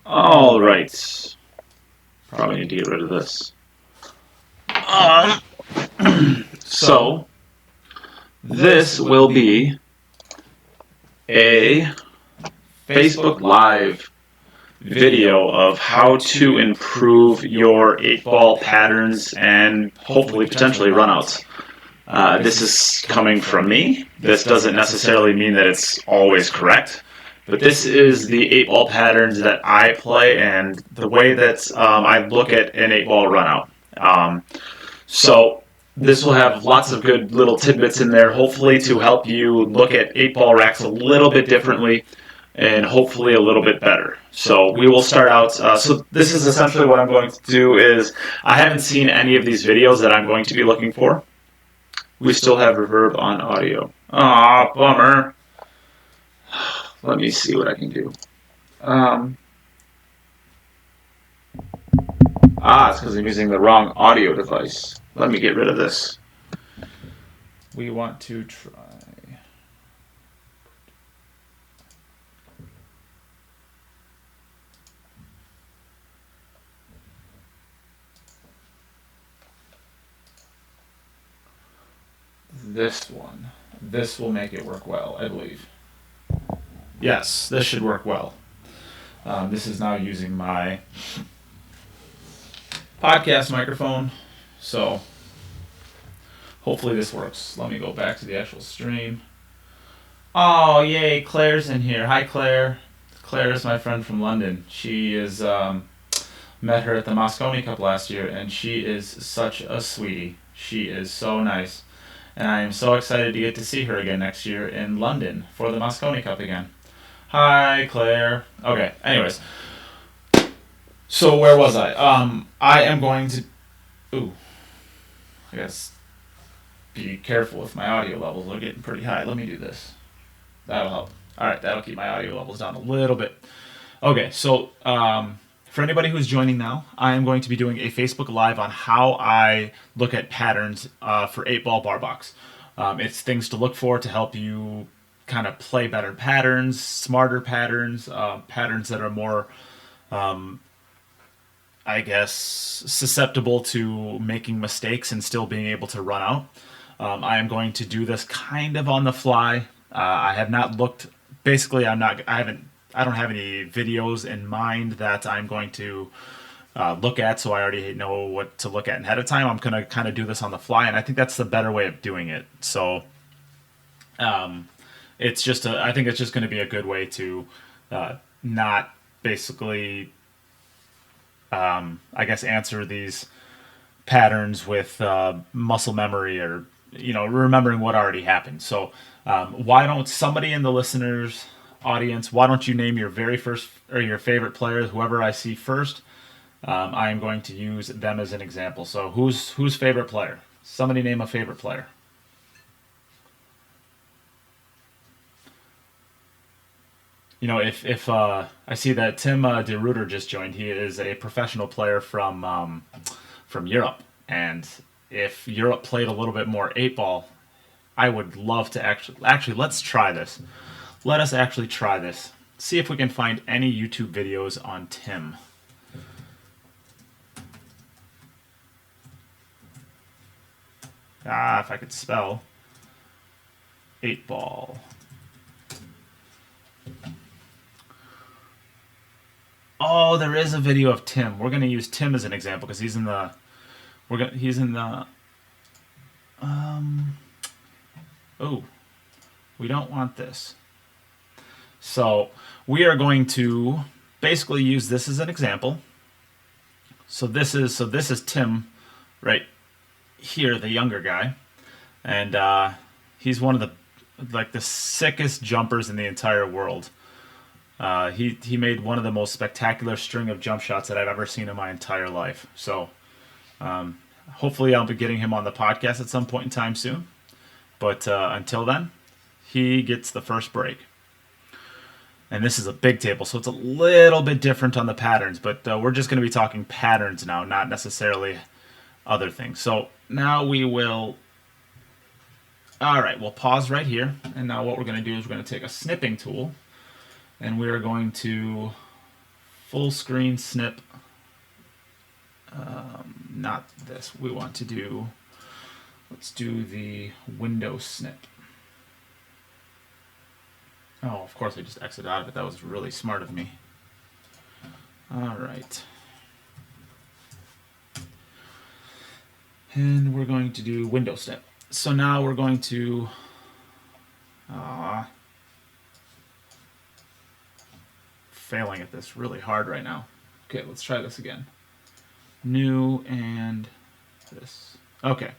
All right. Probably need to get rid of this. Um, so, this will be a Facebook Live video of how to improve your 8-ball patterns and hopefully potentially runouts. This is coming from me. This doesn't necessarily mean that it's always correct, but this is the 8-ball patterns that I play and the way that I look at an 8-ball runout. So this will have lots of good little tidbits in there, hopefully to help you look at 8-ball racks a little bit differently and hopefully a little bit better. So we will start out. So this is essentially what I'm going to do is I haven't seen any of these videos that I'm going to be looking for. We still have reverb on audio. Aw, bummer. Let me see what I can do. It's because I'm using the wrong audio device. Let me get rid of this. We want to try. This one. This will make it work well, I believe. Yes, this should work well. This is now using my podcast microphone, so hopefully this works. Let me go back to the actual stream. Oh, yay, Claire's in here. Hi, Claire. Claire is my friend from London. She is, met her at the Moscone Cup last year, and she is such a sweetie. She is so nice. And I am so excited to get to see her again next year in London for the Moscone Cup again. Hi, Claire. Okay, anyways. So where was I? I am going to... Ooh. I guess be careful with my audio levels. They're getting pretty high. Let me do this. That'll help. Alright, that'll keep my audio levels down a little bit. Okay, so for anybody who's joining now, I am going to be doing a Facebook Live on how I look at patterns for 8-ball barbox. It's things to look for to help you kind of play better patterns, smarter patterns, patterns that are more, I guess, susceptible to making mistakes and still being able to run out. I am going to do this kind of on the fly. I have not looked. Basically, I'm not. I haven't. I don't have any videos in mind that I'm going to look at, so I already know what to look at ahead of time. I'm going to kind of do this on the fly, and I think that's the better way of doing it. So, it's just. I think it's just going to be a good way to not basically, I guess, answer these patterns with muscle memory or remembering what already happened. So why don't somebody in the listeners audience, why don't you name your very first or your favorite player, whoever I see first. I am going to use them as an example. So who's favorite player? Somebody name a favorite player. If I see that Tim de Ruyter just joined, he is a professional player from Europe, and if Europe played a little bit more 8-ball, I would love to actually let's try this. Let us actually try this. See if we can find any YouTube videos on Tim. If I could spell 8-ball. Oh, there is a video of Tim. We're gonna use Tim as an example because he's in the. He's in the. Oh, we don't want this. So we are going to basically use this as an example. So this is Tim, right here, the younger guy, and he's one of the sickest jumpers in the entire world. He made one of the most spectacular string of jump shots that I've ever seen in my entire life. So hopefully I'll be getting him on the podcast at some point in time soon. But until then, he gets the first break. And this is a big table, so it's a little bit different on the patterns. But we're just going to be talking patterns now, not necessarily other things. So now we will... All right, we'll pause right here. And now what we're going to do is we're going to take a snipping tool. And we are going to full screen snip. Not this. We want to do, let's do the window snip. Oh, of course I just exited out of it. That was really smart of me. All right. And we're going to do window snip. So now we're going to failing at this really hard right now. Okay, let's try this again. New and this. Okay.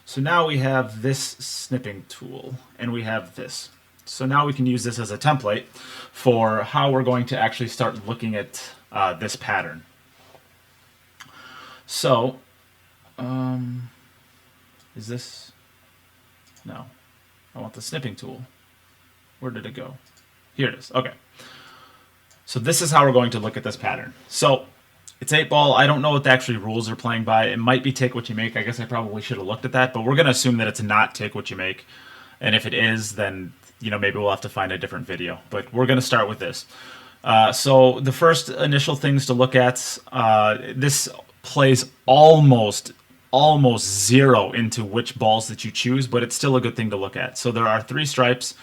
So now we have this snipping tool and we have this. So now we can use this as a template for how we're going to actually start looking at this pattern. So, is this? No. I want the snipping tool. Where did it go? Here it is. Okay. So this is how we're going to look at this pattern. So it's 8-ball. I don't know what the actual rules are playing by. It might be take what you make. I guess I probably should have looked at that, but we're going to assume that it's not take what you make. And if it is, then maybe we'll have to find a different video. But we're going to start with this. So the first initial things to look at, this plays almost 0 into which balls that you choose, but it's still a good thing to look at. So there are 3 stripes.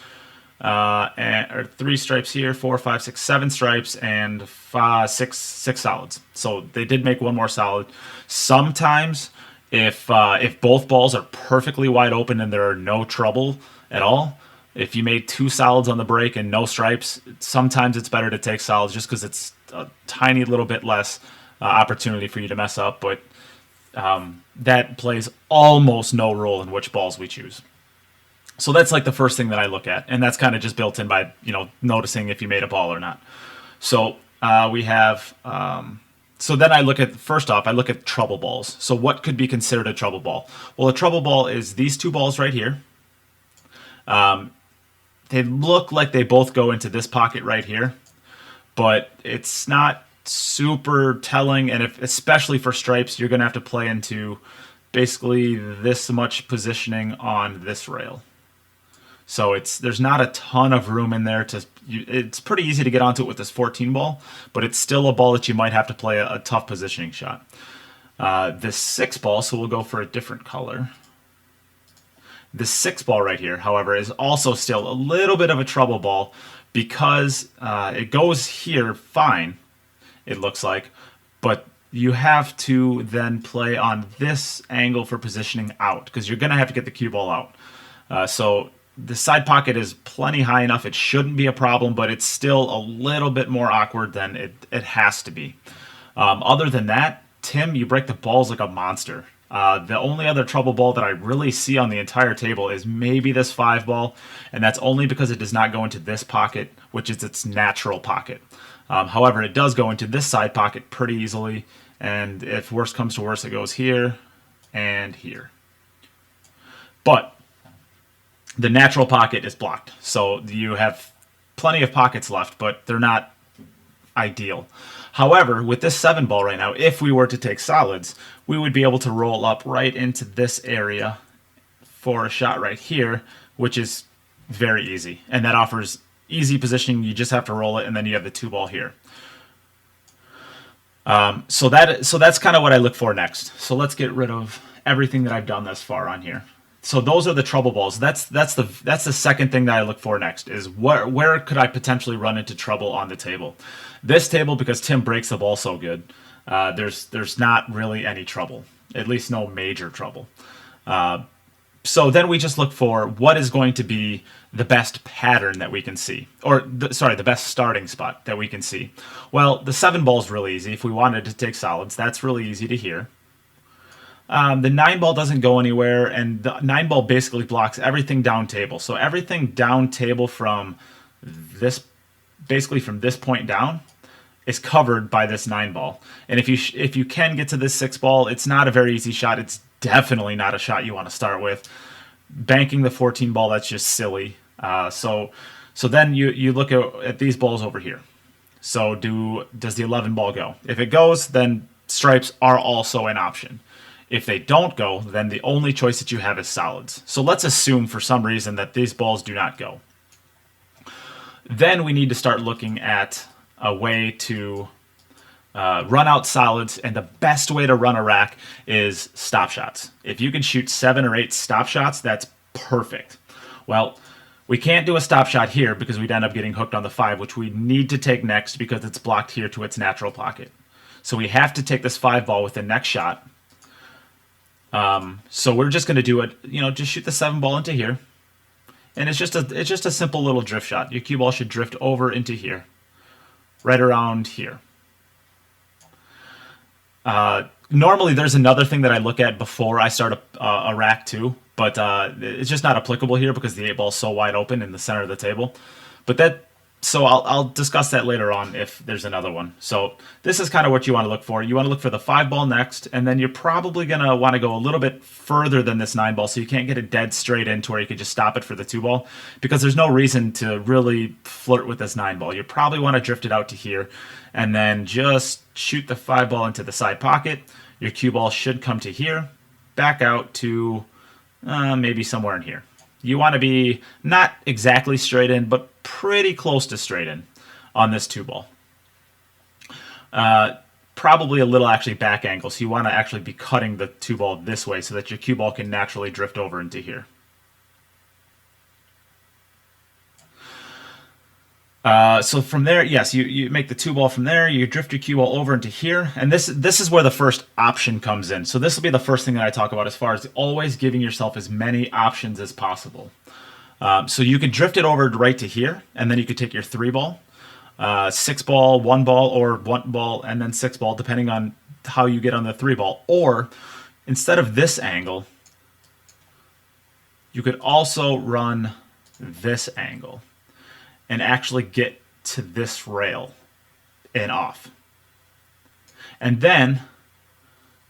Or 3 stripes here, 4, 5, 6, 7 stripes, and 6 solids. So they did make one more solid. Sometimes, if both balls are perfectly wide open and there are no trouble at all, if you made 2 solids on the break and no stripes, sometimes it's better to take solids just because it's a tiny little bit less opportunity for you to mess up. But that plays almost no role in which balls we choose. So that's like the first thing that I look at, and that's kind of just built in by noticing if you made a ball or not. So we have. So then I look at, first off, I look at trouble balls. So what could be considered a trouble ball? Well, a trouble ball is these 2 balls right here. They look like they both go into this pocket right here, but it's not super telling. And especially for stripes, you're going to have to play into basically this much positioning on this rail. So there's not a ton of room in there it's pretty easy to get onto it with this 14 ball, but it's still a ball that you might have to play a tough positioning shot. This 6 ball, so we'll go for a different color. This 6 ball right here, however, is also still a little bit of a trouble ball because it goes here fine, it looks like, but you have to then play on this angle for positioning out because you're going to have to get the cue ball out. So the side pocket is plenty high enough. It shouldn't be a problem, but it's still a little bit more awkward than it has to be. Other than that, Tim, you break the balls like a monster. The only other trouble ball that I really see on the entire table is maybe this 5 ball, and that's only because it does not go into this pocket, which is its natural pocket. However, it does go into this side pocket pretty easily, and if worse comes to worse, it goes here and here. But the natural pocket is blocked, so you have plenty of pockets left, but they're not ideal. However, with this 7 ball right now, if we were to take solids, we would be able to roll up right into this area for a shot right here, which is very easy. And that offers easy positioning. You just have to roll it, and then you have the 2 ball here. So that's kind of what I look for next. So let's get rid of everything that I've done thus far on here. So those are the trouble balls. That's the second thing that I look for next is where could I potentially run into trouble on the table. This table, because Tim breaks the ball so good, there's not really any trouble, at least no major trouble. So then we just look for what is going to be the best pattern that we can see, or the best starting spot that we can see. Well, the 7 ball is really easy. If we wanted to take solids, that's really easy to hear. The 9 ball doesn't go anywhere, and the 9 ball basically blocks everything down table. So everything down table from this, basically from this point down, is covered by this 9 ball. And if you can get to this 6 ball, it's not a very easy shot. It's definitely not a shot you want to start with. Banking the 14 ball, that's just silly. So then you look at these balls over here. So does the 11 ball go? If it goes, then stripes are also an option. If they don't go, then the only choice that you have is solids. So let's assume for some reason that these balls do not go. Then we need to start looking at a way to run out solids, and the best way to run a rack is stop shots. If you can shoot 7 or 8 stop shots, that's perfect. Well, we can't do a stop shot here because we'd end up getting hooked on the 5, which we need to take next because it's blocked here to its natural pocket. So we have to take this 5 ball with the next shot. So we're just going to do it, just shoot the 7 ball into here. And it's just a simple little drift shot. Your cue ball should drift over into here, right around here. Normally there's another thing that I look at before I start a rack too, but it's just not applicable here because the 8 ball is so wide open in the center of the table. So I'll discuss that later on if there's another one. So this is kind of what you want to look for. You want to look for the 5 ball next, and then you're probably going to want to go a little bit further than this 9 ball, so you can't get it dead straight in to where you can just stop it for the 2 ball, because there's no reason to really flirt with this 9 ball. You probably want to drift it out to here, and then just shoot the 5 ball into the side pocket. Your cue ball should come to here, back out to maybe somewhere in here. You want to be not exactly straight in, but pretty close to straight in on this 2 ball. Probably a little actually back angle, so you want to actually be cutting the 2 ball this way so that your cue ball can naturally drift over into here. So from there, yes, you make the 2 ball from there, you drift your cue ball over into here, and this is where the first option comes in. So this will be the first thing that I talk about as far as always giving yourself as many options as possible. So you can drift it over right to here, and then you could take your 3 ball, 6 ball, 1 ball, or 1 ball, and then 6 ball, depending on how you get on the 3 ball. Or instead of this angle, you could also run this angle and actually get to this rail and off. And then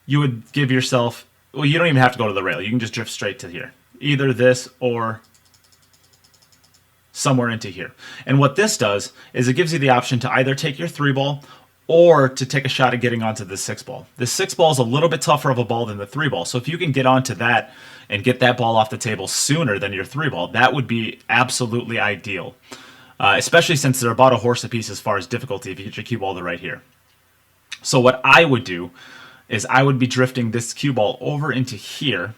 you would give yourself, well, you don't even have to go to the rail. You can just drift straight to here. Either this or somewhere into here. And what this does is it gives you the option to either take your 3 ball or to take a shot at getting onto the 6 ball. The 6 ball is a little bit tougher of a ball than the 3 ball. So if you can get onto that and get that ball off the table sooner than your 3 ball, that would be absolutely ideal. Especially since they're about a horse apiece as far as difficulty if you get your cue ball to right here. So what I would do is I would be drifting this cue ball over into here,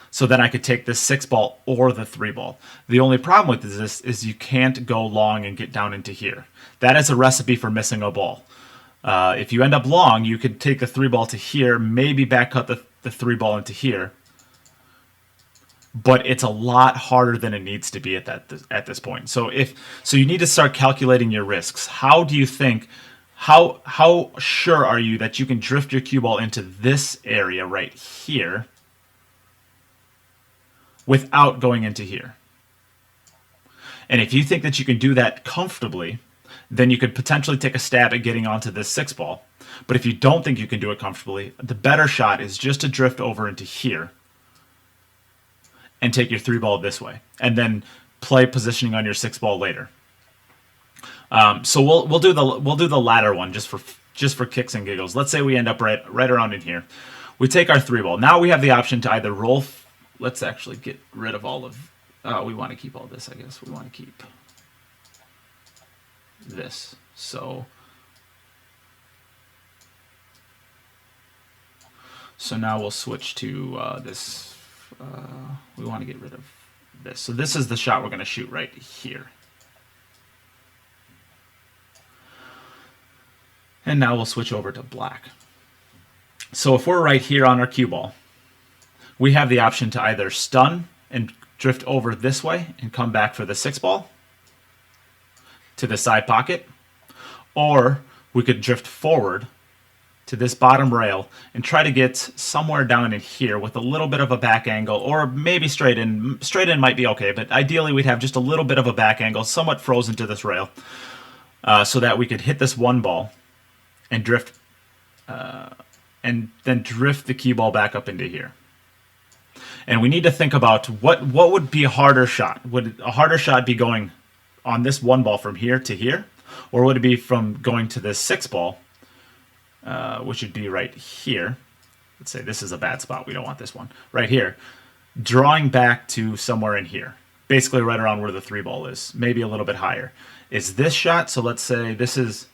so then I could take this 6 ball or the 3 ball. The only problem with this is you can't go long and get down into here. That is a recipe for missing a ball. If you end up long, you could take the 3 ball to here, maybe back cut the 3 ball into here, but it's a lot harder than it needs to be at this point. So you need to start calculating your risks. How do you think? How sure are you that you can drift your cue ball into this area right here without going into here? And if you think that you can do that comfortably, then you could potentially take a stab at getting onto this 6 ball. But if you don't think you can do it comfortably, the better shot is just to drift over into here and take your 3 ball this way, and then play positioning on your 6 ball later. So we'll do the latter one just for kicks and giggles. Let's say we end up right around in here. We take our 3 ball. Now we have the option to either roll. Let's actually get rid of all of. We want to keep all this. I guess we want to keep this. So now we'll switch to this. We want to get rid of this. So this is the shot we're going to shoot right here. And now we'll switch over to black. So if we're right here on our cue ball, we have the option to either stun and drift over this way and come back for the 6 ball to the side pocket, or we could drift forward to this bottom rail and try to get somewhere down in here with a little bit of a back angle, or maybe straight in. Straight in might be okay, but ideally we'd have just a little bit of a back angle, somewhat frozen to this rail, so that we could hit this 1 ball and drift, and then drift the cue ball back up into here. And we need to think about what would be a harder shot. Would a harder shot be going on this 1 ball from here to here, or would it be from going to this 6 ball? Which would be right here. Let's say this is a bad spot. We don't want this one. Right here. Drawing back to somewhere in here. Basically right around where the 3 ball is. Maybe a little bit higher. Is this shot, so let's say this is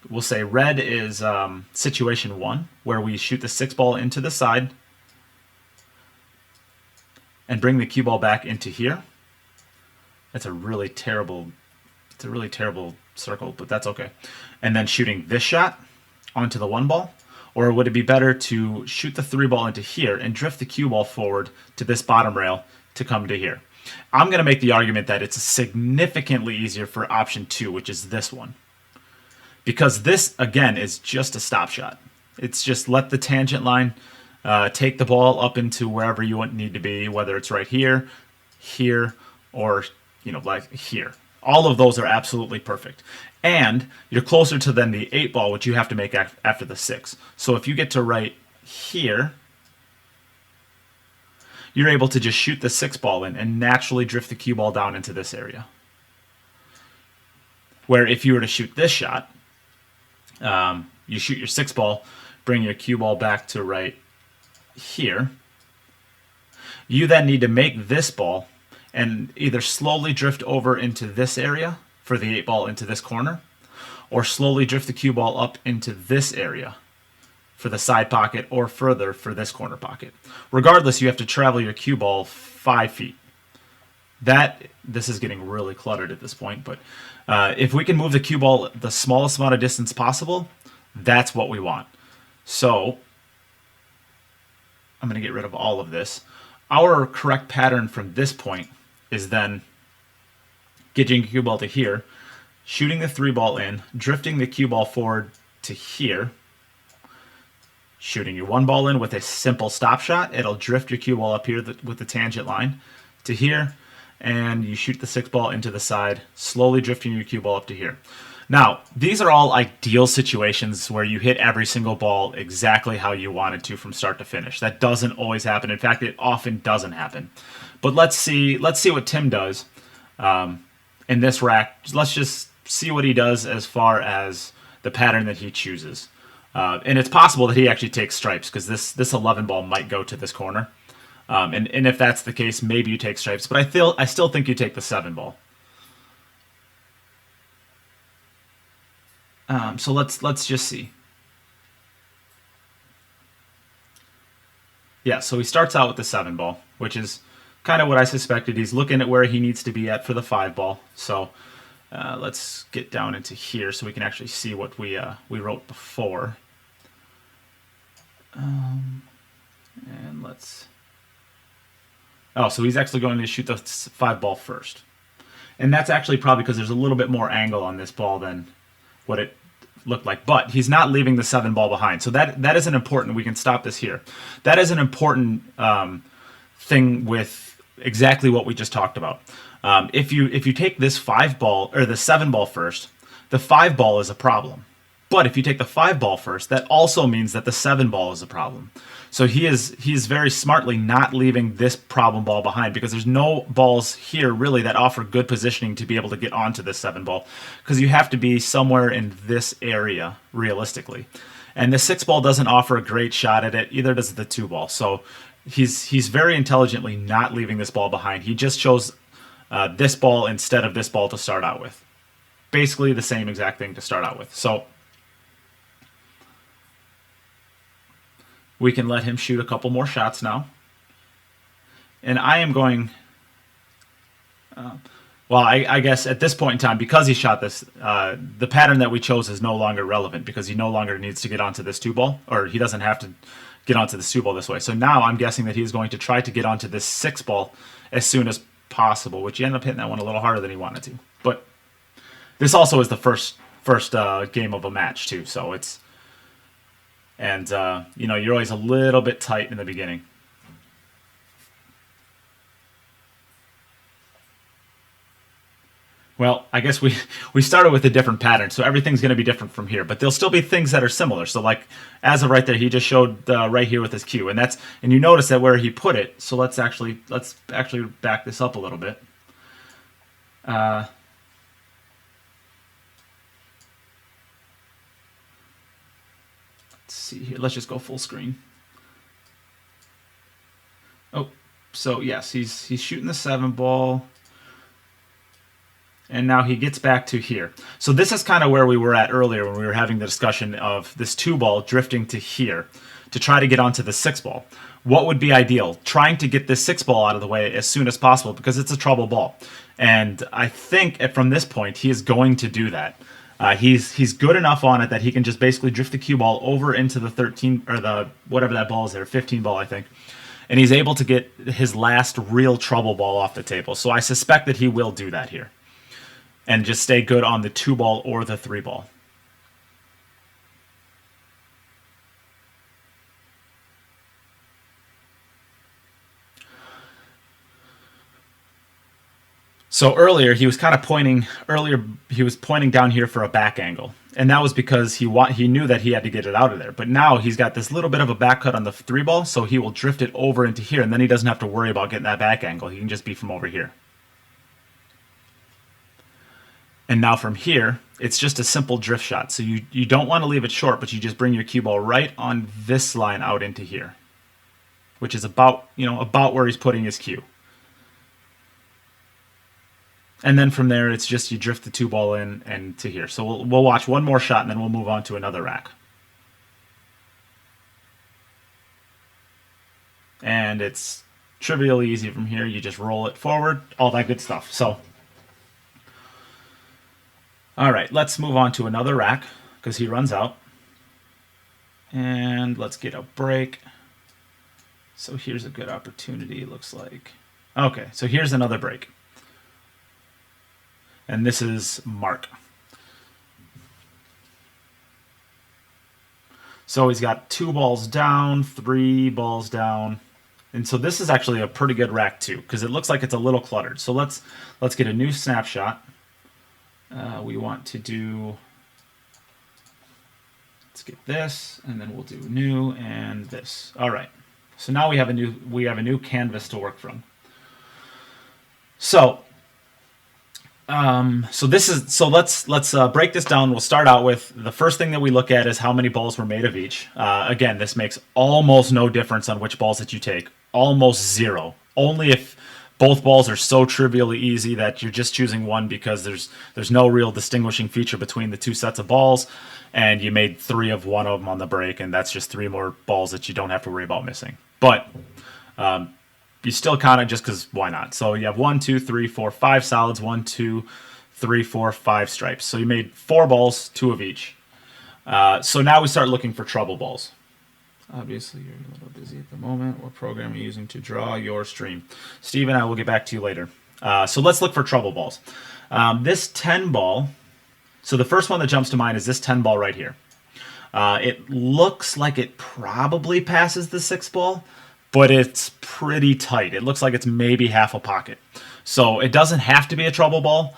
we'll say red is situation 1, where we shoot the 6 ball into the side and bring the cue ball back into here. It's a really terrible circle, but that's okay. And then shooting this shot onto the 1 ball. Or would it be better to shoot the 3 ball into here and drift the cue ball forward to this bottom rail to come to here? I'm going to make the argument that it's significantly easier for option 2, which is this one. Because this, again, is just a stop shot. It's just let the tangent line take the ball up into wherever you need to be, whether it's right here, here, or like here. All of those are absolutely perfect. And you're closer to then the 8 ball, which you have to make after the 6. So if you get to right here, you're able to just shoot the 6 ball in and naturally drift the cue ball down into this area. Where if you were to shoot this shot, you shoot your 6 ball, bring your cue ball back to right here. You then need to make this ball and either slowly drift over into this area for the 8 ball into this corner, or slowly drift the cue ball up into this area for the side pocket, or further for this corner pocket. Regardless, you have to travel your cue ball 5 feet. This is getting really cluttered at this point, but if we can move the cue ball the smallest amount of distance possible, that's what we want. So I'm going to get rid of all of this. Our correct pattern from this point is then getting your cue ball to here, shooting the 3 ball in, drifting the cue ball forward to here, shooting your 1 ball in with a simple stop shot. It'll drift your cue ball up here with the tangent line to here, and you shoot the 6 ball into the side, slowly drifting your cue ball up to here. Now, these are all ideal situations where you hit every single ball exactly how you wanted to from start to finish. That doesn't always happen. In fact, it often doesn't happen. But let's see what Tim does in this rack. Let's just see what he does as far as the pattern that he chooses. And it's possible that he actually takes stripes, because this 11 ball might go to this corner. And if that's the case, maybe you take stripes. But I still think you take the 7 ball. So let's just see. Yeah, so he starts out with the 7 ball, which is kind of what I suspected. He's looking at where he needs to be at for the 5 ball. So let's get down into here so we can actually see what we wrote before. And let's... Oh, so he's actually going to shoot the 5 ball first. And that's actually probably because there's a little bit more angle on this ball than what it looked like. But he's not leaving the 7 ball behind. So that is an important... We can stop this here. That is an important thing with exactly what we just talked about. If you take this 5 ball, or the 7 ball first, the 5 ball is a problem. But if you take the 5 ball first, that also means that the 7 ball is a problem. So he is very smartly not leaving this problem ball behind, because there's no balls here really that offer good positioning to be able to get onto this 7 ball, because you have to be somewhere in this area realistically. And the 6 ball doesn't offer a great shot at it, either does the 2 ball. So he's very intelligently not leaving this ball behind. He just chose this ball instead of this ball to start out with. Basically the same exact thing to start out with. So we can let him shoot a couple more shots now. And I am going... well, I guess at this point in time, because he shot this, the pattern that we chose is no longer relevant, because he no longer needs to get onto this 2 ball, or he doesn't have to get onto this 2 ball this way. So now I'm guessing that he's going to try to get onto this 6 ball as soon as possible, which he ended up hitting that one a little harder than he wanted to. But this also is the first game of a match too, so it's... And, you're always a little bit tight in the beginning. Well, I guess we started with a different pattern, so everything's going to be different from here. But there'll still be things that are similar. So, like, as of right there, he just showed right here with his cue. And you notice that where he put it. So let's actually back this up a little bit. See here, let's just go full screen. Oh, so yes, he's shooting the 7 ball, And now he gets back to here. So this is kind of where we were at earlier when we were having the discussion of this 2-ball drifting to here to try to get onto the 6-ball. What would be ideal? Trying to get this 6-ball out of the way as soon as possible because it's a trouble ball. And I think from this point, he is going to do that. He's good enough on it that he can just basically drift the cue ball over into the 13, or the, whatever that ball is there, 15 ball, I think. And he's able to get his last real trouble ball off the table. So I suspect that he will do that here. And just stay good on the 2-ball or the 3-ball. So earlier he was kind of pointing. Earlier he was pointing down here for a back angle, and that was because he knew that he had to get it out of there. But now he's got this little bit of a back cut on the 3-ball, so he will drift it over into here, and then he doesn't have to worry about getting that back angle. He can just be from over here. And now from here, it's just a simple drift shot. So you don't want to leave it short, but you just bring your cue ball right on this line out into here, which is about where he's putting his cue. And then from there, it's just you drift the 2-ball in and to here. So we'll watch one more shot, and then we'll move on to another rack. And it's trivially easy from here. You just roll it forward, all that good stuff. So, all right, let's move on to another rack because he runs out. And let's get a break. So here's a good opportunity, it looks like. Okay, so here's another break. And this is Mark. So he's got 2 balls down, 3 balls down. And so this is actually a pretty good rack too, because it looks like it's a little cluttered. So let's get a new snapshot. We want to do, let's get this, and then we'll do new and this. All right. So now we have a new canvas to work from. So let's break this down. We'll start out with the first thing that we look at is how many balls were made of each. Again, this makes almost no difference on which balls that you take. Almost zero. Only if both balls are so trivially easy that you're just choosing one because there's no real distinguishing feature between the 2 sets of balls, and you made 3 of one of them on the break, and that's just 3 more balls that you don't have to worry about missing. But you still count it just because why not? So you have 1, 2, 3, 4, 5 solids, 1, 2, 3, 4, 5 stripes. So you made 4 balls, 2 of each. So now we start looking for trouble balls. Obviously, you're a little busy at the moment. What program are you using to draw your stream? Steve and I will get back to you later. So let's look for trouble balls. This 10 ball, so the first one that jumps to mind is this 10 ball right here. It looks like it probably passes the 6 ball, but it's pretty tight. It looks like it's maybe half a pocket. So it doesn't have to be a trouble ball,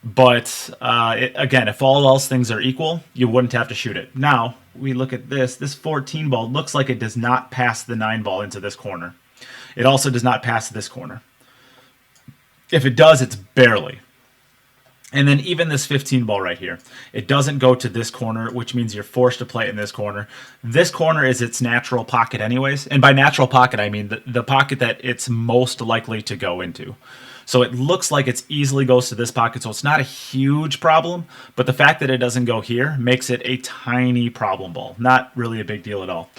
but again, if all else things are equal, you wouldn't have to shoot it. Now, we look at this. This 14 ball looks like it does not pass the 9 ball into this corner. It also does not pass this corner. If it does, it's barely. And then even this 15 ball right here, it doesn't go to this corner, which means you're forced to play it in this corner. This corner is its natural pocket anyways. And by natural pocket, I mean the pocket that it's most likely to go into. So it looks like it easily goes to this pocket, so it's not a huge problem, but the fact that it doesn't go here makes it a tiny problem ball. Not really a big deal at all.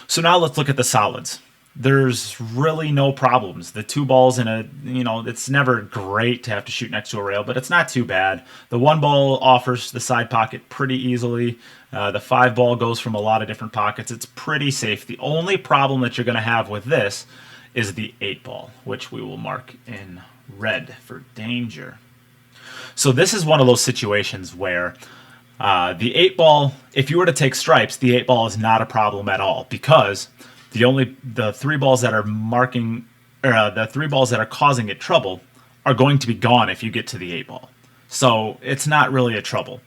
So now let's look at the solids. There's really no problems. The 2 balls in a, it's never great to have to shoot next to a rail, but it's not too bad. The 1 ball offers the side pocket pretty easily. The 5 ball goes from a lot of different pockets. It's pretty safe. The only problem that you're going to have with this is the 8 ball, which we will mark in red for danger. So this is one of those situations where the 8 ball, if you were to take stripes, the 8 ball is not a problem at all because the 3 balls that are the 3 balls that are causing it trouble are going to be gone if you get to the 8 ball. So it's not really a trouble.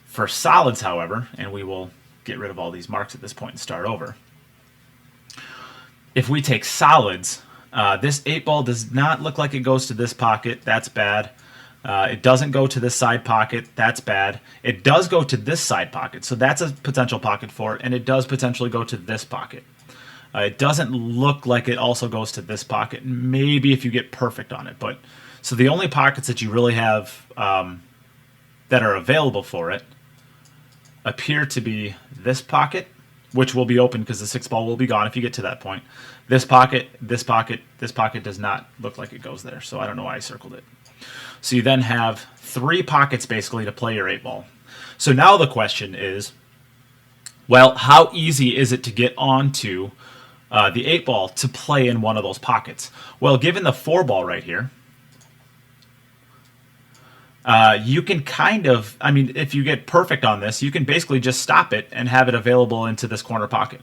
For solids, however, and we will get rid of all these marks at this point and start over. If we take solids, this 8 ball does not look like it goes to this pocket. That's bad. It doesn't go to this side pocket. That's bad. It does go to this side pocket, so that's a potential pocket for it, and it does potentially go to this pocket. It doesn't look like it also goes to this pocket. Maybe if you get perfect on it, but So the only pockets that you really have that are available for it appear to be this pocket, which will be open because the 6 ball will be gone if you get to that point. This pocket, this pocket, this pocket does not look like it goes there, so I don't know why I circled it. So you then have 3 pockets basically to play your 8 ball. So now the question is, well, how easy is it to get onto the 8 ball to play in one of those pockets? Well, given the 4 ball right here, you can kind of, I mean, if you get perfect on this, you can basically just stop it and have it available into this corner pocket.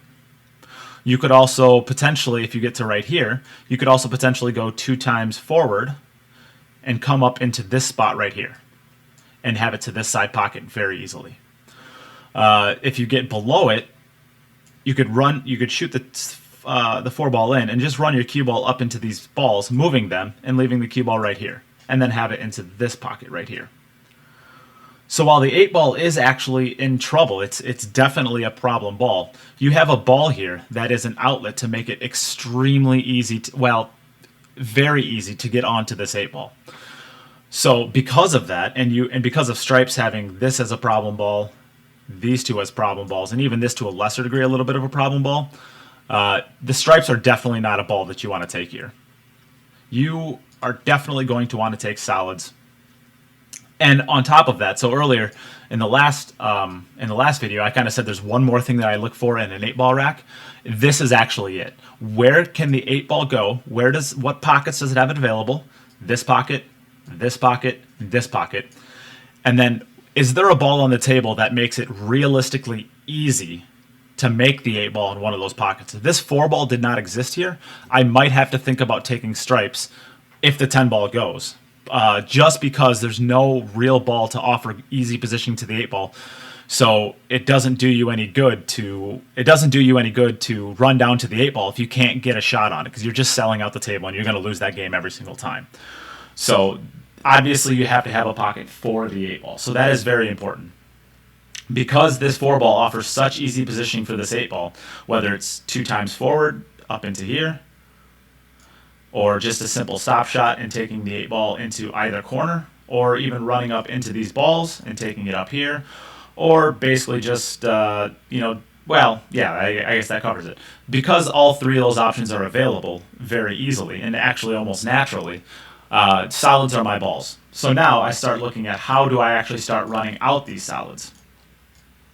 You could also potentially, if you get to right here, you could also potentially go 2 times forward and come up into this spot right here and have it to this side pocket very easily. If you get below it, you could shoot the 4 ball in and just run your cue ball up into these balls, moving them and leaving the cue ball right here, and then have it into this pocket right here. So while the 8 ball is actually in trouble, it's definitely a problem ball. You have a ball here that is an outlet to make it extremely easy very easy to get onto this 8 ball. So because of that, and because of stripes having this as a problem ball, these 2 as problem balls, and even this to a lesser degree a little bit of a problem ball, the stripes are definitely not a ball that you want to take here. You are definitely going to want to take solids. And on top of that, so earlier in the last video, I kind of said there's one more thing that I look for in an 8 ball rack. This is actually it. Where can the 8 ball go? What pockets does it have available? This pocket, this pocket, this pocket. And then is there a ball on the table that makes it realistically easy to make the 8 ball in one of those pockets? If this 4 ball did not exist here, I might have to think about taking stripes if the 10 ball goes. Just because there's no real ball to offer easy positioning to the 8 ball. So it doesn't do you any good to run down to the 8 ball if you can't get a shot on it, because you're just selling out the table and you're going to lose that game every single time. So obviously you have to have a pocket for the 8 ball. So that is very important. Because this 4 ball offers such easy positioning for this 8 ball, whether it's 2 times forward up into here, or just a simple stop shot and taking the 8 ball into either corner, or even running up into these balls and taking it up here, or basically just, I guess that covers it. Because all 3 of those options are available very easily and actually almost naturally, solids are my balls. So now I start looking at how do I actually start running out these solids.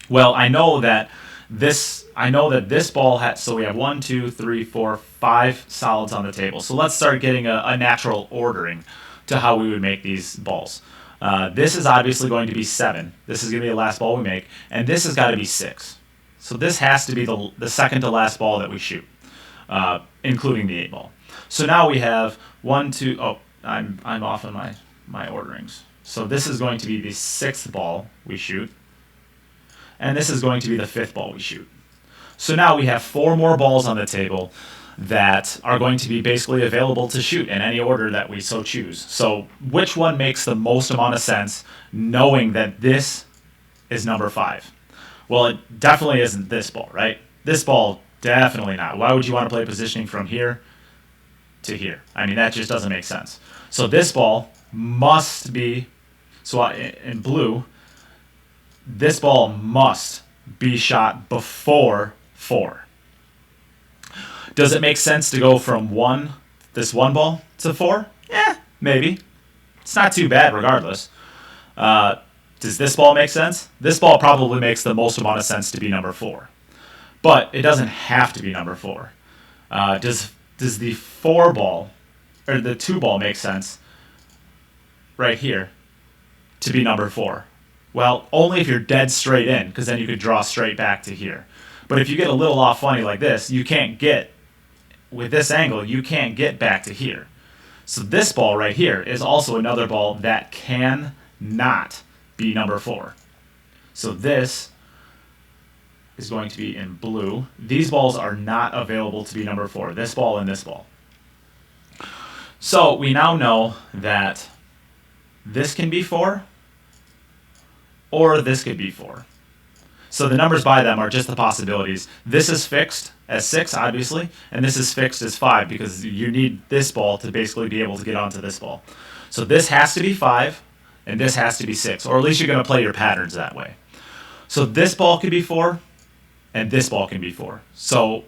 Well, I know that this ball has, so we have 1, 2, 3, 4, 5 solids on the table. So let's start getting a natural ordering to how we would make these balls. This is obviously going to be 7. This is going to be the last ball we make, and this has got to be 6. So this has to be the second to last ball that we shoot, including the 8 ball. So now we have 1, 2. Oh, I'm off on my orderings. So this is going to be the 6th ball we shoot. And this is going to be the 5th ball we shoot. So now we have 4 more balls on the table that are going to be basically available to shoot in any order that we so choose. So which one makes the most amount of sense knowing that this is number 5? Well, it definitely isn't this ball, right? This ball, definitely not. Why would you want to play positioning from here to here? I mean, that just doesn't make sense. So this ball must be, so in blue, this ball must be shot before 4. Does it make sense to go from this one ball to 4? Yeah, maybe. It's not too bad regardless. Does this ball make sense? This ball probably makes the most amount of sense to be number 4. But it doesn't have to be number 4. Does the 4 ball, or the 2 ball make sense right here to be number 4? Well, only if you're dead straight in, because then you could draw straight back to here. But if you get a little off funny like this, with this angle, you can't get back to here. So this ball right here is also another ball that cannot be number 4. So this is going to be in blue. These balls are not available to be number 4, this ball and this ball. So we now know that this can be 4, or this could be 4. So the numbers by them are just the possibilities. This is fixed as 6, obviously, and this is fixed as 5 because you need this ball to basically be able to get onto this ball. So this has to be 5, and this has to be 6, or at least you're going to play your patterns that way. So this ball can be 4, and this ball can be 4. So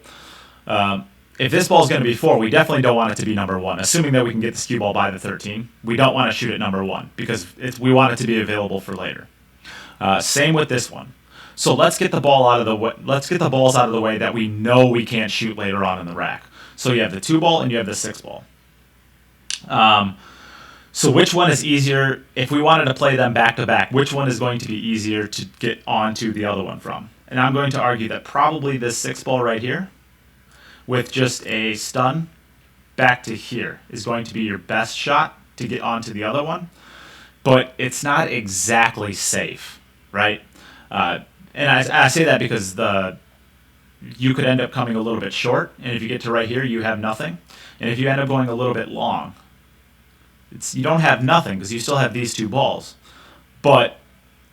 if this ball is going to be 4, we definitely don't want it to be number 1, assuming that we can get this cue ball by the 13. We don't want to shoot at number 1 because we want it to be available for later. Same with this one. So let's get the ball out of the way. Let's get the balls out of the way that we know we can't shoot later on in the rack. So you have the 2 ball and you have the 6 ball. So which one is easier? If we wanted to play them back to back, which one is going to be easier to get onto the other one from? And I'm going to argue that probably this 6 ball right here, with just a stun back to here, is going to be your best shot to get onto the other one. But it's not exactly safe, right? And I say that because you could end up coming a little bit short, and if you get to right here, you have nothing. And if you end up going a little bit long, you don't have nothing because you still have these 2 balls. But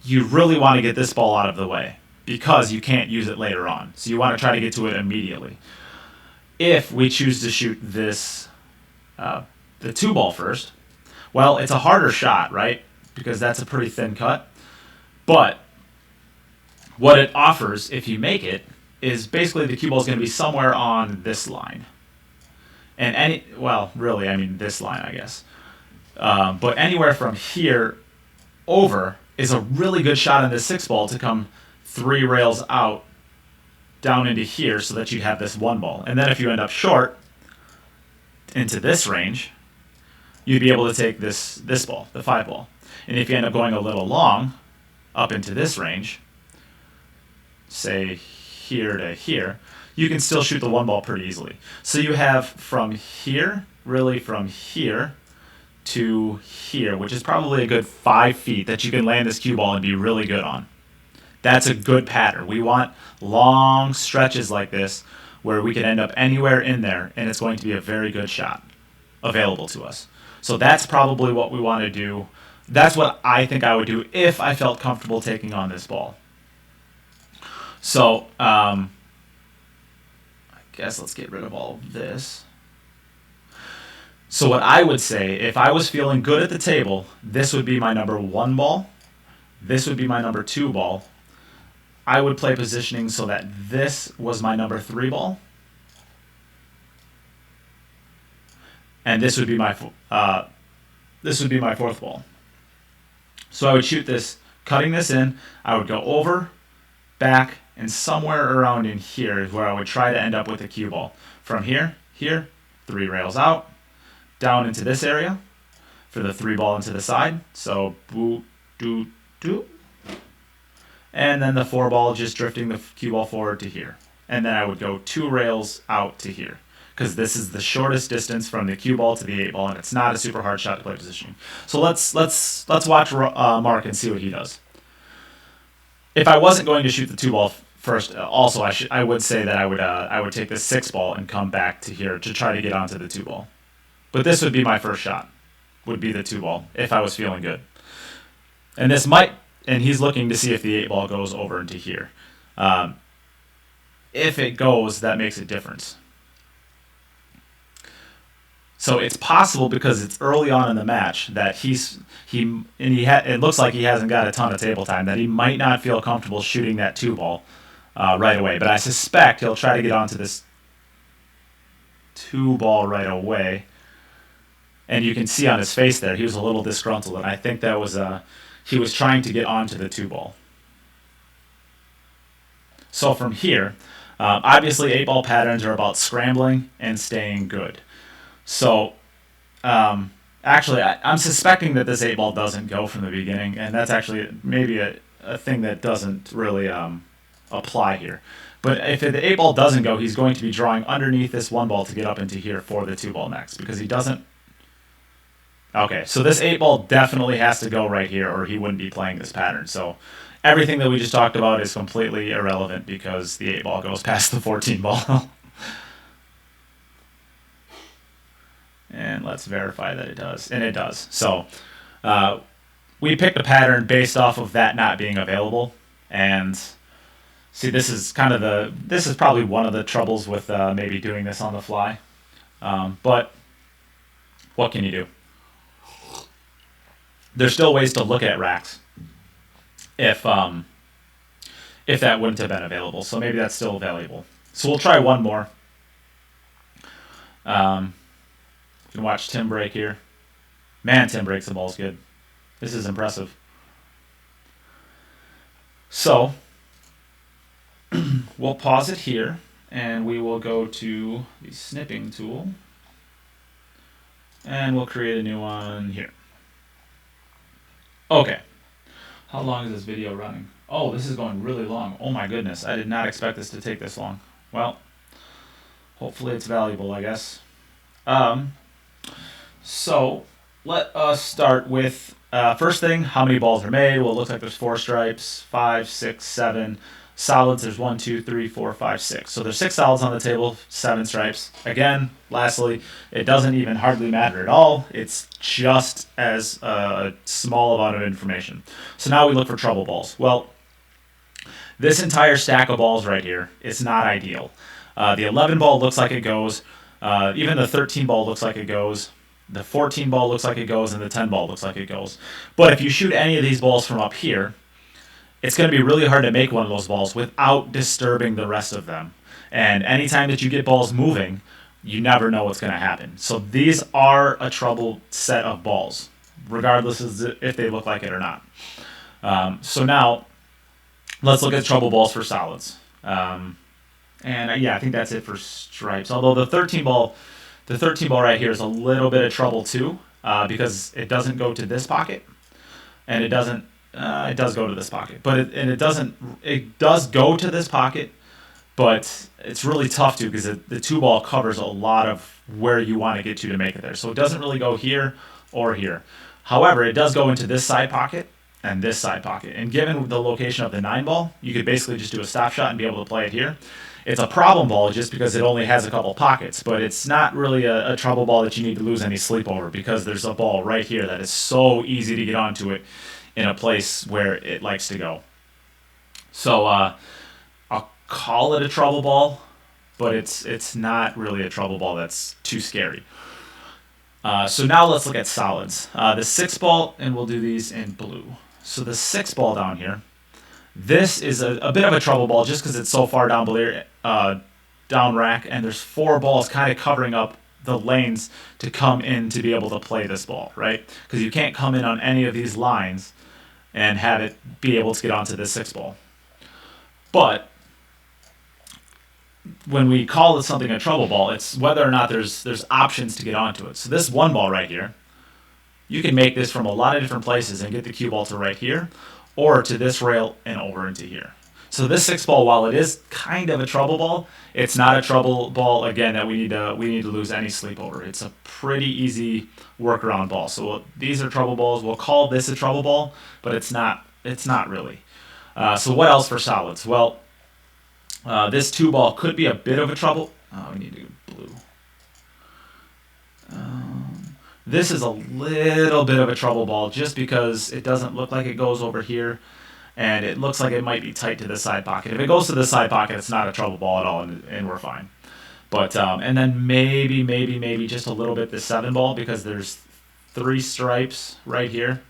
you really want to get this ball out of the way because you can't use it later on. So you want to try to get to it immediately. If we choose to shoot this, the 2 ball first, well, it's a harder shot, right? Because that's a pretty thin cut. But what it offers, if you make it, is basically the cue ball is going to be somewhere on this line. And this line, I guess. But anywhere from here over is a really good shot in this 6 ball to come 3 rails out down into here so that you'd have this 1 ball. And then if you end up short into this range, you'd be able to take this ball, the 5 ball. And if you end up going a little long up into this range, say here to here, you can still shoot the 1 ball pretty easily. So you have from here, really from here to here, which is probably a good 5 feet that you can land this cue ball and be really good on. That's a good pattern. We want long stretches like this where we can end up anywhere in there, and it's going to be a very good shot available to us. So that's probably what we want to do. That's what I think I would do if I felt comfortable taking on this ball. So I guess let's get rid of all of this. So what I would say, if I was feeling good at the table, this would be my number 1 ball. This would be my number 2 ball. I would play positioning so that this was my number 3 ball. And this would be my 4th ball. So I would shoot this, cutting this in. I would go over, back, and somewhere around in here is where I would try to end up with the cue ball. From here, 3 rails out, down into this area for the 3 ball into the side. So boot, doot, doot. And then the 4 ball just drifting the cue ball forward to here. And then I would go 2 rails out to here, because this is the shortest distance from the cue ball to the 8 ball, and it's not a super hard shot to play positioning. So let's watch Mark and see what he does. If I wasn't going to shoot the 2 ball first, also I would say that I would take the 6 ball and come back to here to try to get onto the 2 ball. But this would be my first shot, would be the 2 ball if I was feeling good. And this might, and he's looking to see if the 8 ball goes over into here. If it goes, that makes a difference. So it's possible, because it's early on in the match, that it looks like he hasn't got a ton of table time, that he might not feel comfortable shooting that 2 ball right away. But I suspect he'll try to get onto this 2 ball right away. And you can see on his face there, he was a little disgruntled, and I think that was he was trying to get onto the 2 ball. So from here, obviously 8 ball patterns are about scrambling and staying good. So, actually, I'm suspecting that this 8 ball doesn't go from the beginning, and that's actually maybe a thing that doesn't really apply here. But if the 8 ball doesn't go, he's going to be drawing underneath this 1 ball to get up into here for the 2 ball next, because he doesn't. Okay, so this 8 ball definitely has to go right here, or he wouldn't be playing this pattern. So everything that we just talked about is completely irrelevant because the 8 ball goes past the 14 ball. And let's verify that it does. And it does. So we picked a pattern based off of that not being available. And see, this is probably one of the troubles with maybe doing this on the fly. But what can you do? there's still ways to look at racks if that wouldn't have been available. So maybe that's still valuable. So we'll try one more. You can watch Tim break here. Man, Tim breaks the balls good. This is impressive. So we'll pause it here, and we will go to the snipping tool, and we'll create a new one here. Okay. How long is this video running? Oh, this is going really long. Oh my goodness, I did not expect this to take this long. Well, hopefully it's valuable, I guess. So let us start with first thing, how many balls are made? Well, it looks like there's 4 stripes, 5, 6, 7. Solids, there's 1, 2, 3, 4, 5, 6. So there's 6 solids on the table, 7 stripes. Again, lastly, it doesn't even hardly matter at all. It's just as a small amount of information. So now we look for trouble balls. Well, this entire stack of balls right here is not ideal. The 11 ball looks like it goes. Even the 13 ball looks like it goes. The 14 ball looks like it goes, and the 10 ball looks like it goes. But if you shoot any of these balls from up here, it's going to be really hard to make one of those balls without disturbing the rest of them. And anytime that you get balls moving, you never know what's going to happen. So these are a trouble set of balls, regardless of if they look like it or not. So now, let's look at trouble balls for solids. I think that's it for stripes. Although the 13 ball right here is a little bit of trouble too, because it doesn't go to this pocket, and it doesn't. It does go to this pocket, but it does go to this pocket, but it's really tough to, because the 2 ball covers a lot of where you want to get to make it there. So it doesn't really go here or here. However, it does go into this side pocket and this side pocket. And given the location of the 9 ball, you could basically just do a stop shot and be able to play it here. It's a problem ball just because it only has a couple pockets, but it's not really a trouble ball that you need to lose any sleep over, because there's a ball right here that is so easy to get onto it in a place where it likes to go. So I'll call it a trouble ball, but it's not really a trouble ball that's too scary. So now let's look at solids. The 6 ball, and we'll do these in blue. So the 6 ball down here, this is a bit of a trouble ball just because it's so far down below, down rack, and there's 4 balls kind of covering up the lanes to come in to be able to play this ball, right? Because you can't come in on any of these lines and have it be able to get onto this 6 ball. But when we call it something a trouble ball, it's whether or not there's options to get onto it. So this 1 ball right here, you can make this from a lot of different places and get the cue ball to right here, or to this rail and over into here. So this 6 ball, while it is kind of a trouble ball, it's not a trouble ball, again, that we need to lose any sleep over. It's a pretty easy workaround ball. So these are trouble balls. We'll call this a trouble ball, but it's not really. So what else for solids? Well, this 2 ball could be a bit of a trouble. We need to do blue. This is a little bit of a trouble ball just because it doesn't look like it goes over here, and it looks like it might be tight to the side pocket. If it goes to the side pocket, it's not a trouble ball at all, and we're fine. But and then maybe just a little bit the 7 ball, because there's 3 stripes right here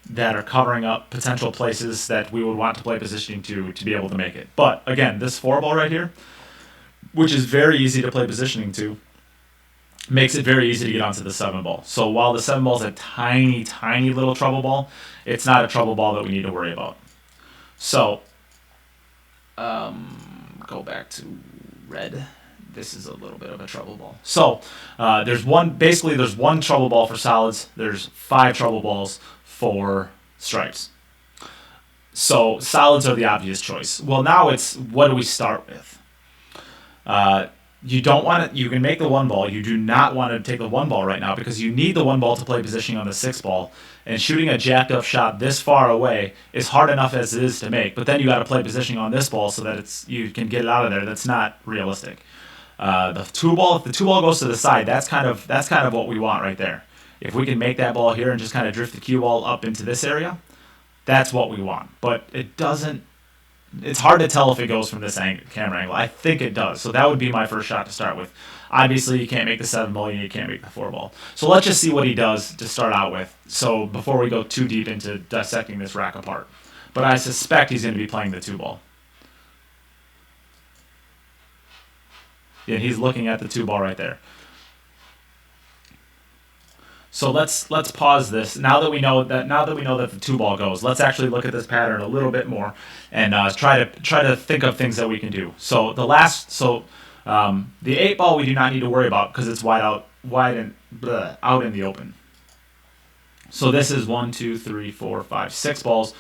that are covering up potential places that we would want to play positioning to be able to make it. But again, this 4 ball right here, which is very easy to play positioning to, makes it very easy to get onto the 7 ball. So while the 7 ball is a tiny little trouble ball, it's not a trouble ball that we need to worry about. So go back to red. This is a little bit of a trouble ball. So there's one trouble ball for solids. There's 5 trouble balls for stripes. So solids are the obvious choice. Well, now it's, what do we start with? You don't want to. You can make the 1 ball. You do not want to take the 1 ball right now, because you need the 1 ball to play positioning on the 6 ball. And shooting a jacked up shot this far away is hard enough as it is to make. But then you got to play positioning on this ball so that you can get it out of there. That's not realistic. The 2 ball. If the 2 ball goes to the side, that's kind of what we want right there. If we can make that ball here and just kind of drift the cue ball up into this area, that's what we want. But it doesn't it's hard to tell if it goes from this camera angle. I think it does. So that would be my first shot to start with. Obviously, you can't make the 7 ball, you can't make the 4 ball. So let's just see what he does to start out with. So before we go too deep into dissecting this rack apart. But I suspect he's going to be playing the 2 ball. Yeah, he's looking at the 2 ball right there. So let's pause this. Now that we know that the 2 ball goes, let's actually look at this pattern a little bit more and try to think of things that we can do. So the 8 ball we do not need to worry about because it's out in the open. So this is 1, 2, 3, 4, 5, 6 balls.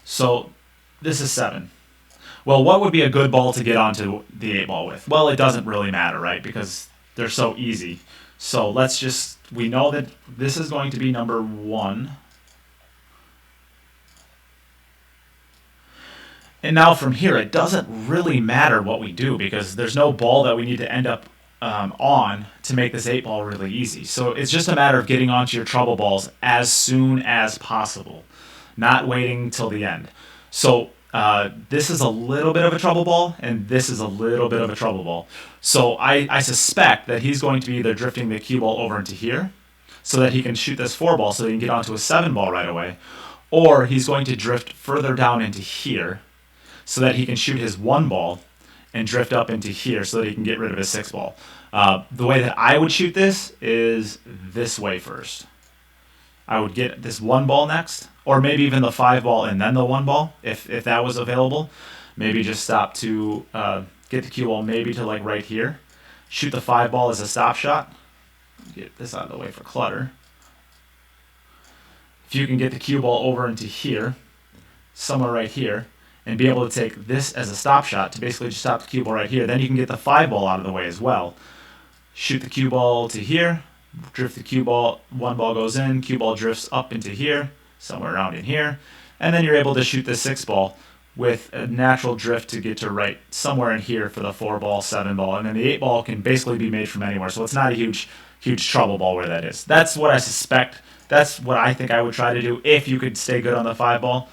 So this is 7. Well, what would be a good ball to get onto the 8 ball with? Well, it doesn't really matter, right? Because they're so easy. So we know that this is going to be number 1. And now from here, it doesn't really matter what we do because there's no ball that we need to end up on to make this 8 ball really easy. So it's just a matter of getting onto your trouble balls as soon as possible, not waiting till the end. So this is a little bit of a trouble ball, and this is a little bit of a trouble ball. So I suspect that he's going to be either drifting the cue ball over into here so that he can shoot this 4 ball so that he can get onto a 7 ball right away, or he's going to drift further down into here so that he can shoot his 1 ball and drift up into here so that he can get rid of his 6 ball. The way that I would shoot this is this way first. I would get this 1 ball next, or maybe even the 5 ball and then the 1 ball, if that was available. Maybe just stop to get the cue ball maybe to like right here. Shoot the 5 ball as a stop shot. Get this out of the way for clutter. If you can get the cue ball over into here, somewhere right here, and be able to take this as a stop shot to basically just stop the cue ball right here, then you can get the 5 ball out of the way as well. Shoot the cue ball to here, drift the cue ball, 1 ball goes in, cue ball drifts up into here, somewhere around in here, and then you're able to shoot the 6 ball with a natural drift to get to right somewhere in here for the 4 ball, 7 ball, and then the 8 ball can basically be made from anywhere, so it's not a huge trouble ball where that is. That's what I suspect. That's what I think I would try to do if you could stay good on the 5 ball.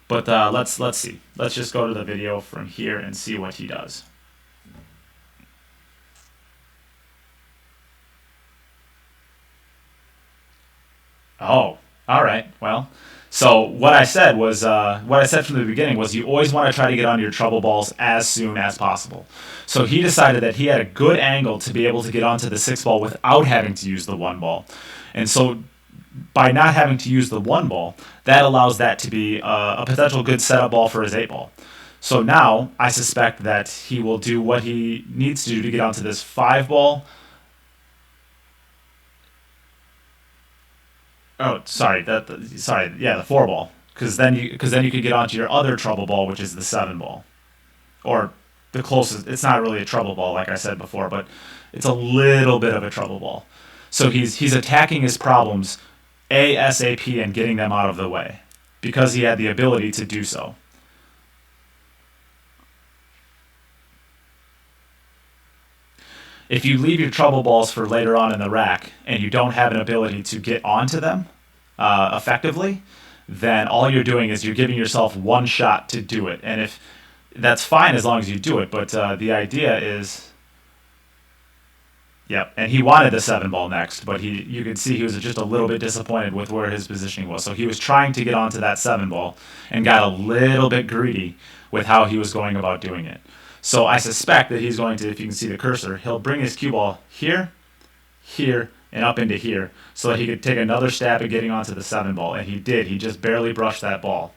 But let's see. Let's just go to the video from here and see what he does. Oh, all right. Well, so what I said from the beginning was you always want to try to get onto your trouble balls as soon as possible. So he decided that he had a good angle to be able to get onto the 6 ball without having to use the 1 ball. And so by not having to use the 1 ball, that allows that to be a potential good setup ball for his 8 ball. So now I suspect that he will do what he needs to do to get onto this 5 ball. Oh, sorry, the 4 ball, because then you could get onto your other trouble ball, which is the 7 ball, or the closest. It's not really a trouble ball, like I said before, but it's a little bit of a trouble ball. So he's attacking his problems ASAP and getting them out of the way because he had the ability to do so. If you leave your trouble balls for later on in the rack and you don't have an ability to get onto them effectively, then all you're doing is you're giving yourself 1 shot to do it. And if that's fine as long as you do it, but the idea is, yep, and he wanted the 7 ball next, but you could see he was just a little bit disappointed with where his positioning was. So he was trying to get onto that 7 ball and got a little bit greedy with how he was going about doing it. So I suspect that he's going to, if you can see the cursor, he'll bring his cue ball here, here, and up into here so that he could take another stab at getting onto the 7 ball. And he did. He just barely brushed that ball.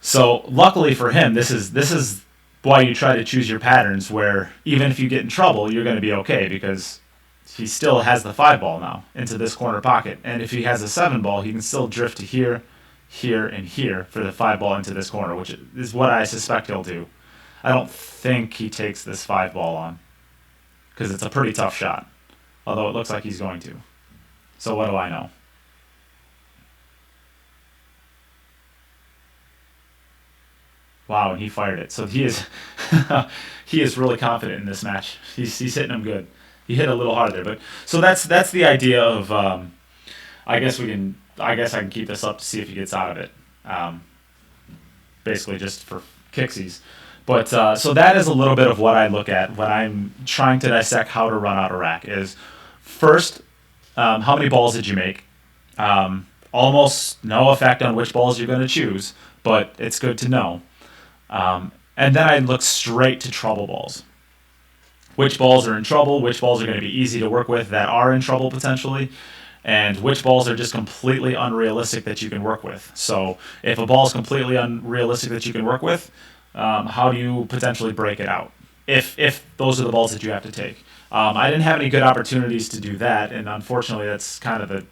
So luckily for him, this is why you try to choose your patterns where even if you get in trouble, you're going to be okay because he still has the 5 ball now into this corner pocket. And if he has a 7 ball, he can still drift to here, here, and here for the 5 ball into this corner, which is what I suspect he'll do. I don't think he takes this 5 ball on because it's a pretty tough shot, although it looks like he's going to. So what do I know? Wow, and he fired it. So he is he is really confident in this match. He's hitting him good. He hit a little hard there, but so that's the idea of I guess I can keep this up to see if he gets out of it. basically just for kicksies. But so that is a little bit of what I look at when I'm trying to dissect how to run out a rack. Is first, how many balls did you make? Almost no effect on which balls you're going to choose, but it's good to know. And then I look straight to trouble balls. Which balls are in trouble, which balls are going to be easy to work with that are in trouble potentially, and which balls are just completely unrealistic that you can work with. So if a ball is completely unrealistic that you can work with, how do you potentially break it out? If those are the balls that you have to take. I didn't have any good opportunities to do that, and unfortunately that's kind of a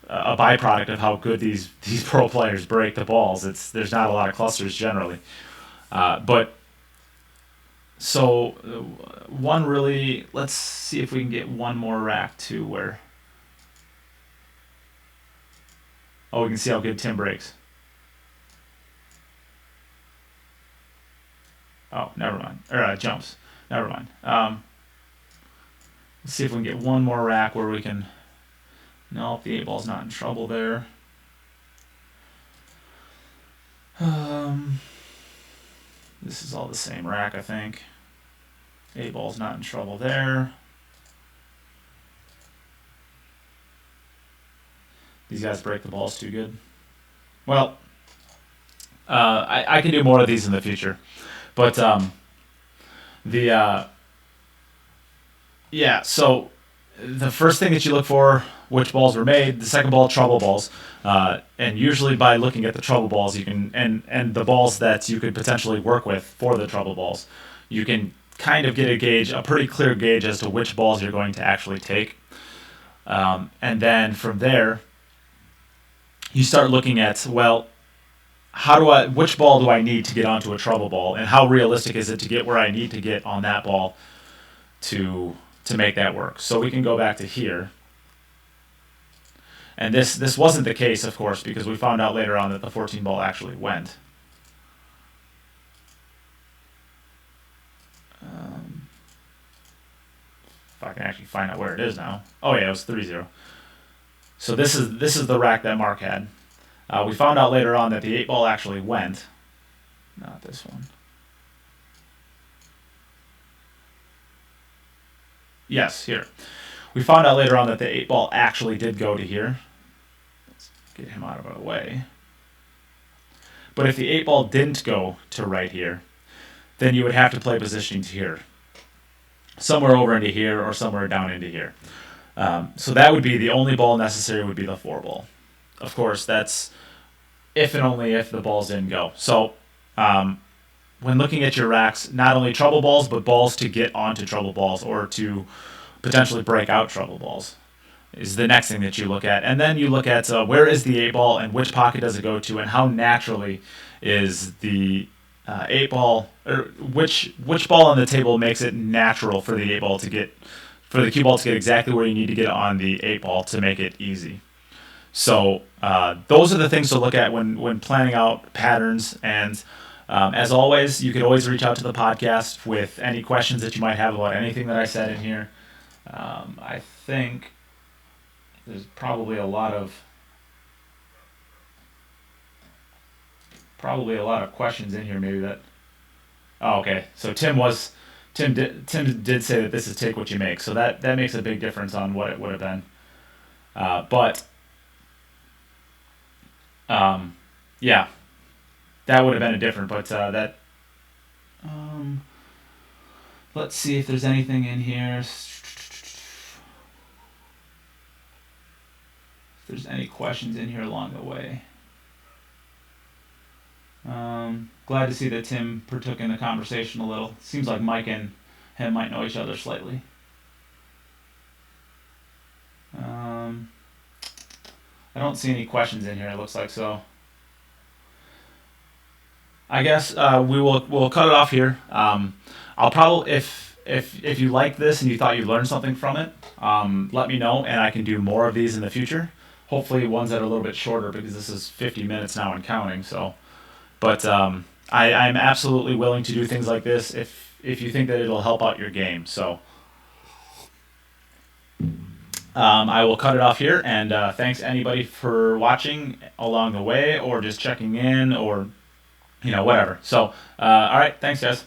byproduct of how good these pro players break the balls. There's not a lot of clusters generally, but so one really. Let's see if we can get one more rack to where. Oh, we can see how good Tim breaks. Oh, never mind. Or jumps. Never mind. Let's see if we can get one more rack where we can. No, the 8-ball's not in trouble there. This is all the same rack, I think. 8-ball's not in trouble there. These guys break the balls too good. Well, I can do more of these in the future. But, yeah, so the first thing that you look for, which balls were made. The second ball, trouble balls. And usually by looking at the trouble balls, you can, and the balls that you could potentially work with for the trouble balls, you can kind of get a pretty clear gauge as to which balls you're going to actually take. And then from there, you start looking at, well, which ball do I need to get onto a trouble ball, and how realistic is it to get where I need to get on that ball to make that work. So we can go back to here. And this wasn't the case, of course, because we found out later on that the 14 ball actually went. If I can actually find out where it is now. Oh yeah, it was 3-0. So this is the rack that Mark had. We found out later on that the 8 ball actually went. Not this one. Yes, here. We found out later on that the 8 ball actually did go to here. Let's get him out of our way. But if the 8 ball didn't go to right here, then you would have to play positioning to here. Somewhere over into here or somewhere down into here. So that would be the only ball necessary would be the 4 ball. Of course, that's if and only if the balls didn't go. So when looking at your racks, not only trouble balls, but balls to get onto trouble balls or to potentially break out trouble balls is the next thing that you look at. And then you look at where is the 8 ball and which pocket does it go to, and how naturally is the 8 ball, or which ball on the table makes it natural for the 8 ball to get, for the cue ball to get exactly where you need to get on the 8 ball to make it easy. So those are the things to look at when planning out patterns. And as always, you can always reach out to the podcast with any questions that you might have about anything that I said in here. I think there's probably a lot of questions in here maybe that. Oh, okay. So Tim did say that this is take what you make. So that makes a big difference on what it would have been. Yeah, that would have been a different, but that, let's see if there's anything in here. If there's any questions in here along the way. Glad to see that Tim partook in the conversation a little. Seems like Mike and him might know each other slightly. I don't see any questions in here, it looks like, so I guess we'll cut it off here. I'll probably, if you like this and you thought you learned something from it, let me know, and I can do more of these in the future. Hopefully ones that are a little bit shorter, because this is 50 minutes now and counting. So, but I'm absolutely willing to do things like this if you think that it'll help out your game. So I will cut it off here, and thanks anybody for watching along the way, or just checking in, or whatever. So, all right, thanks guys.